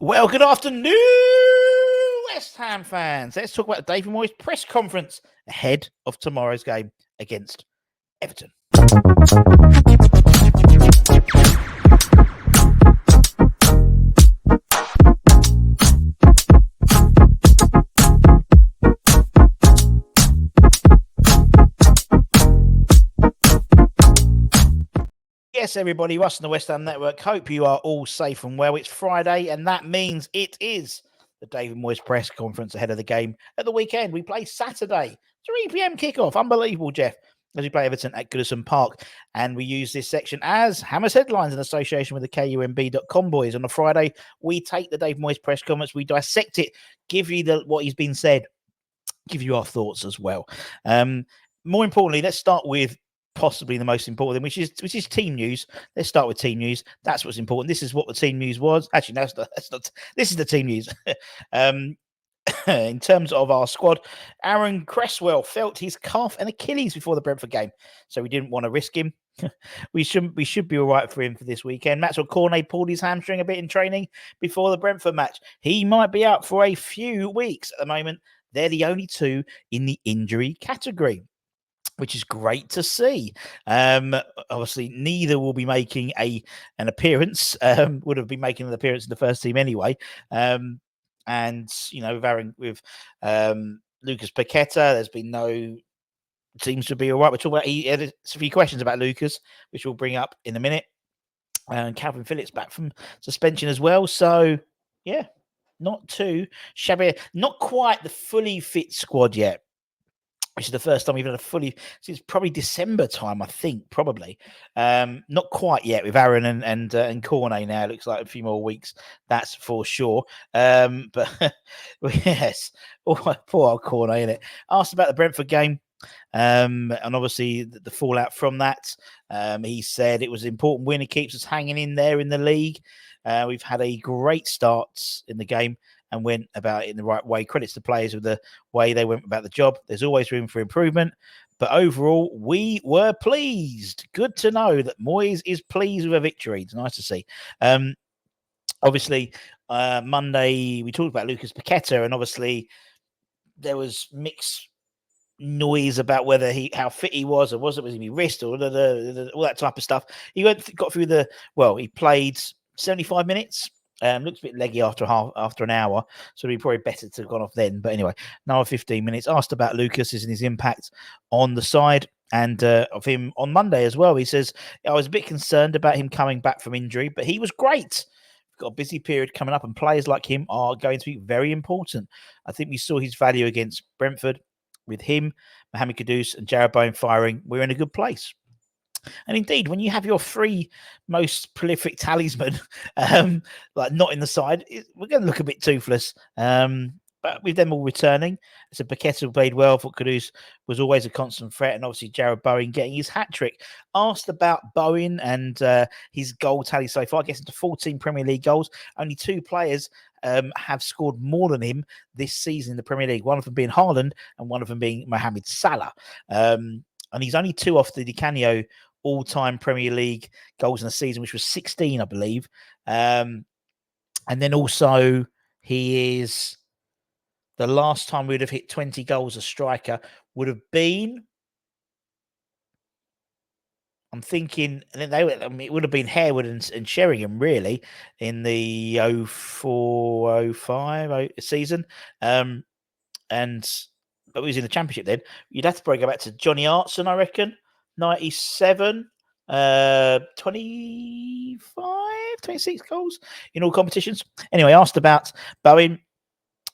Well, good afternoon, West Ham fans. Let's talk about the David Moyes press conference ahead of tomorrow's game against Everton. Yes, everybody, us and the West Ham Network, hope you are all safe and well. It's Friday, and that means it is the David Moyes press conference ahead of the game at the weekend. We play Saturday, 3 p.m. kickoff. Unbelievable, Jeff, as we play Everton at Goodison Park. And we use this section as Hammer's Headlines in association with the KUMB.com boys. On a Friday, we take the David Moyes press conference, we dissect it, give you what he's been said, give you our thoughts as well. More importantly, let's start with possibly the most important thing, which is team news. Let's start with team news. That's what's important. This is what the team news was. Actually, no, that's not. This is the team news. In terms of our squad, Aaron Cresswell felt his calf and Achilles before the Brentford game, so we didn't want to risk him. We should be all right for him for this weekend. Maxwell Cornet pulled his hamstring a bit in training before the Brentford match. He might be out for a few weeks at the moment. They're the only two in the injury category, which is great to see. Obviously, neither will be making an appearance. Would have been making an appearance in the first team anyway. And you know, with Lucas Paqueta, there's been no. Seems to be all right. We're talking about. He had a few questions about Lucas, which we'll bring up in a minute. And Calvin Phillips back from suspension as well. So yeah, not too shabby. Not quite the fully fit squad yet, which is the first time we've had a fully since probably December time, I think, probably. Not quite yet with Aaron and Cornet now. It looks like a few more weeks, that's for sure. But yes, poor old Cornet, innit? Asked about the Brentford game. And obviously the fallout from that. He said it was an important win. It keeps us hanging in there in the league. We've had a great start in the game and went about it in the right way. Credits to players with the way they went about the job. There's always room for improvement. But overall, we were pleased. Good to know that Moyes is pleased with a victory. It's nice to see. Obviously, Monday, we talked about Lucas Paqueta, and obviously there was mixed noise about whether how fit he was or was he wrist or all that type of stuff. He got through he played 75 minutes. Looks a bit leggy after an hour, so it'd be probably better to have gone off then. But anyway, now 15 minutes. Asked about Lucas and his impact on the side and of him on Monday as well. He says, I was a bit concerned about him coming back from injury, but he was great. We've got a busy period coming up, and players like him are going to be very important. I think we saw his value against Brentford. With him, Mohamed Kudus and Jarrod Bowen firing, we're in a good place. And indeed, when you have your three most prolific talisman like not in the side, we're going to look a bit toothless. But with them all returning, so Paqueta played well. For Kudus was always a constant threat, and obviously Jarrod Bowen getting his hat trick. Asked about Bowen and his goal tally so far, gets into 14 Premier League goals. Only two players have scored more than him this season in the Premier League. One of them being Haaland, and one of them being Mohamed Salah. And he's only two off the Di Canio all-time Premier League goals in a season, which was 16, I believe. And then also he is. The last time we'd have hit 20 goals a striker would have been, I'm thinking, it would have been Harewood and Sheringham, really, in the 04-05 season. But it was in the Championship then. You'd have to probably go back to Johnny Artson, I reckon, 97, 25, 26 goals in all competitions. Anyway, asked about Bowen.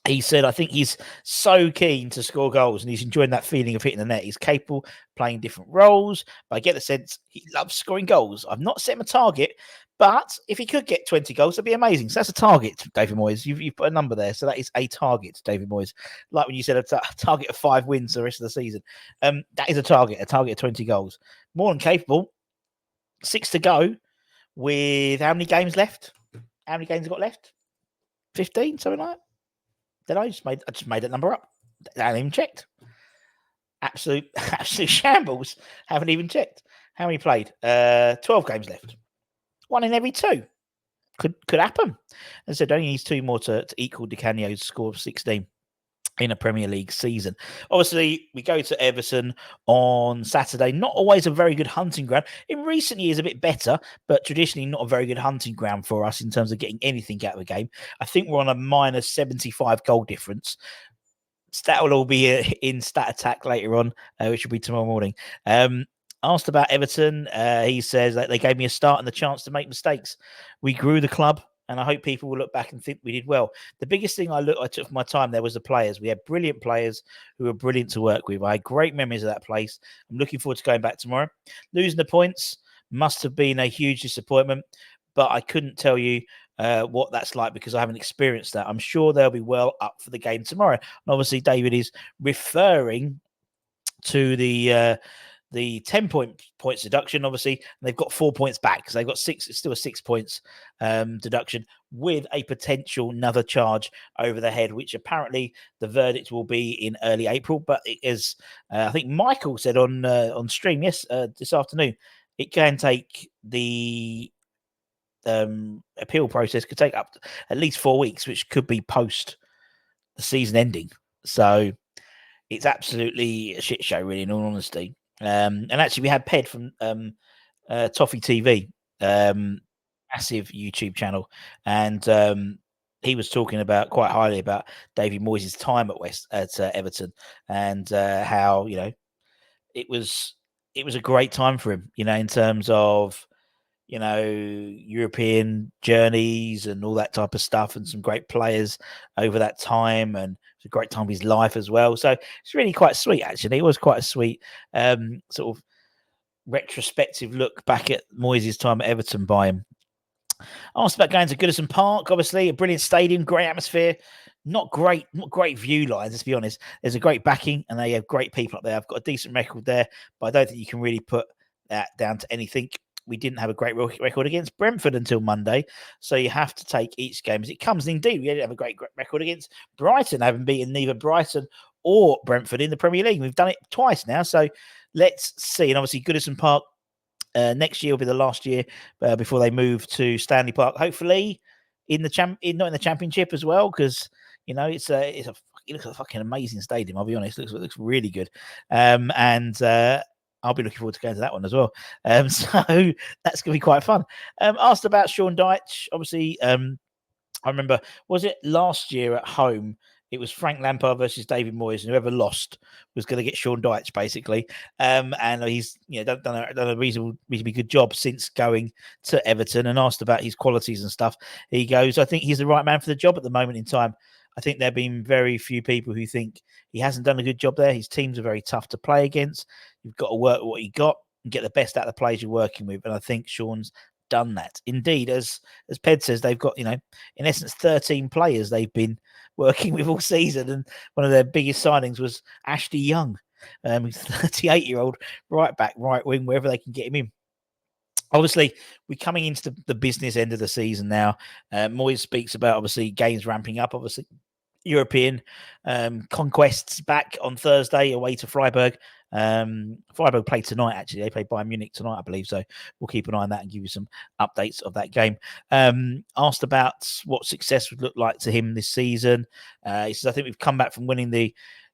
He said, I think he's so keen to score goals and he's enjoying that feeling of hitting the net. He's capable of playing different roles, but I get the sense he loves scoring goals. I've not set him a target, but if he could get 20 goals, that'd be amazing. So that's a target, David Moyes. You've put a number there. So that is a target, David Moyes. Like when you said a target of 5 wins the rest of the season. That is a target of 20 goals. More than capable. 6 to go with how many games left? How many games have got left? 15, something like that. Then I just made that number up. I haven't even checked. Absolute shambles. Haven't even checked. How many played? 12 games left. 1 in every 2. could happen. As I said, only needs 2 more to equal Di Canio's score of 16 in a Premier League season. Obviously, we go to Everton on Saturday. Not always a very good hunting ground. In recent years, a bit better, but traditionally not a very good hunting ground for us in terms of getting anything out of the game. I think we're on a minus 75 goal difference. That will all be in Stat Attack later on, which will be tomorrow morning. Asked about Everton, he says that they gave me a start and the chance to make mistakes. We grew the club, and I hope people will look back and think we did well. The biggest thing I took from my time there was the players. We had brilliant players who were brilliant to work with. I had great memories of that place. I'm looking forward to going back tomorrow. Losing the points must have been a huge disappointment, but I couldn't tell you what that's like because I haven't experienced that. I'm sure they'll be well up for the game tomorrow. And obviously, David is referring to the 10 points deduction. Obviously, they've got 4 points back because they've got 6. It's still a 6 points deduction with a potential another charge over the head, which apparently the verdict will be in early April. But it is, I think Michael said on stream this afternoon, it can take the appeal process could take up at least 4 weeks, which could be post the season ending. So it's absolutely a shit show, really, in all honesty. And actually, we had Ped from Toffee TV, massive YouTube channel, and he was talking about quite highly about David Moyes' time at Everton, and how it was a great time for him, in terms of European journeys and all that type of stuff, and some great players over that time, and it's a great time of his life as well. So it's really quite sweet, actually. It was quite a sweet sort of retrospective look back at Moyes' time at Everton by him. Asked about going to Goodison Park, obviously a brilliant stadium, great atmosphere. Not great view lines, let's be honest. There's a great backing, and they have great people up there. I've got a decent record there, but I don't think you can really put that down to anything. We didn't have a great record against Brentford until Monday, so you have to take each game as it comes. And indeed, we didn't have a great record against Brighton, having beaten neither Brighton or Brentford in the Premier League. We've done it twice now, so let's see. And obviously, Goodison Park next year will be the last year before they move to Stanley Park. Hopefully, not in the Championship as well, because it looks a fucking amazing stadium. I'll be honest, it looks really good, and I'll be looking forward to going to that one as well. So that's going to be quite fun. Asked about Sean Dyche. Obviously, I remember, was it last year at home? It was Frank Lampard versus David Moyes, and whoever lost was going to get Sean Dyche, basically. And he's done a reasonably good job since going to Everton. And asked about his qualities and stuff, he goes, I think he's the right man for the job at the moment in time. I think there have been very few people who think he hasn't done a good job there. His teams are very tough to play against. You've got to work with what you got and get the best out of the players you're working with. And I think Sean's done that. Indeed, as Ped says, they've got, in essence, 13 players they've been working with all season. And one of their biggest signings was Ashley Young, 38-year-old right back, right wing, wherever they can get him in. Obviously, we're coming into the business end of the season now. Moyes speaks about, obviously, games ramping up. Obviously, European conquests back on Thursday away to Freiburg. Freiburg play tonight, actually. They play Bayern Munich tonight, I believe. So we'll keep an eye on that and give you some updates of that game. Asked about what success would look like to him this season. He says, I think we've come back from winning the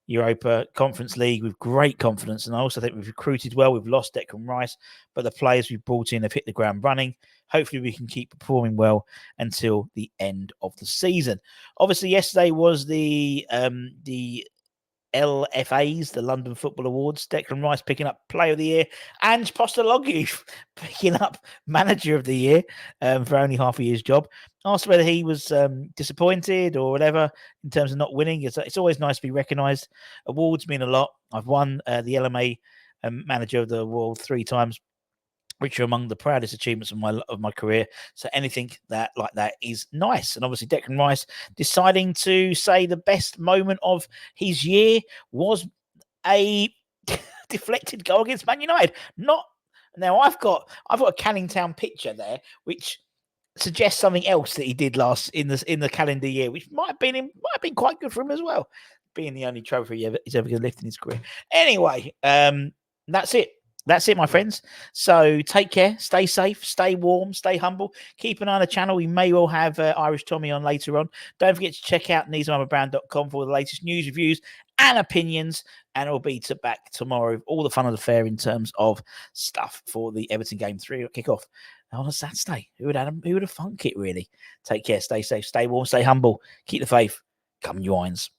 Europa Conference League with great confidence, and I also think we've recruited well. We've lost Declan Rice, but the players we've brought in have hit the ground running. Hopefully we can keep performing well until the end of the season. Obviously, yesterday was the LFAs, the London Football Awards. Declan Rice picking up Player of the Year, and Postecoglou picking up Manager of the Year for only half a year's job. Asked whether he was disappointed or whatever in terms of not winning. It's always nice to be recognised. Awards mean a lot. I've won the LMA Manager of the World 3 times, which are among the proudest achievements of my career. So anything like that is nice. And obviously Declan Rice deciding to say the best moment of his year was a deflected goal against Man United. Now I've got a Canning Town picture there, which suggests something else that he did last in the calendar year, which might have been quite good for him as well, being the only trophy he's ever going to lift in his career. Anyway, that's it. That's it, my friends. So take care, stay safe, stay warm, stay humble. Keep an eye on the channel. We may well have Irish Tommy on later on. Don't forget to check out neesandmotherbrand.com for the latest news, reviews, and opinions. And it'll be back tomorrow with all the fun of the fair in terms of stuff for the Everton game 3 kickoff on a Saturday. Who would have thunk it, really? Take care, stay safe, stay warm, stay humble. Keep the faith. Come, you irons.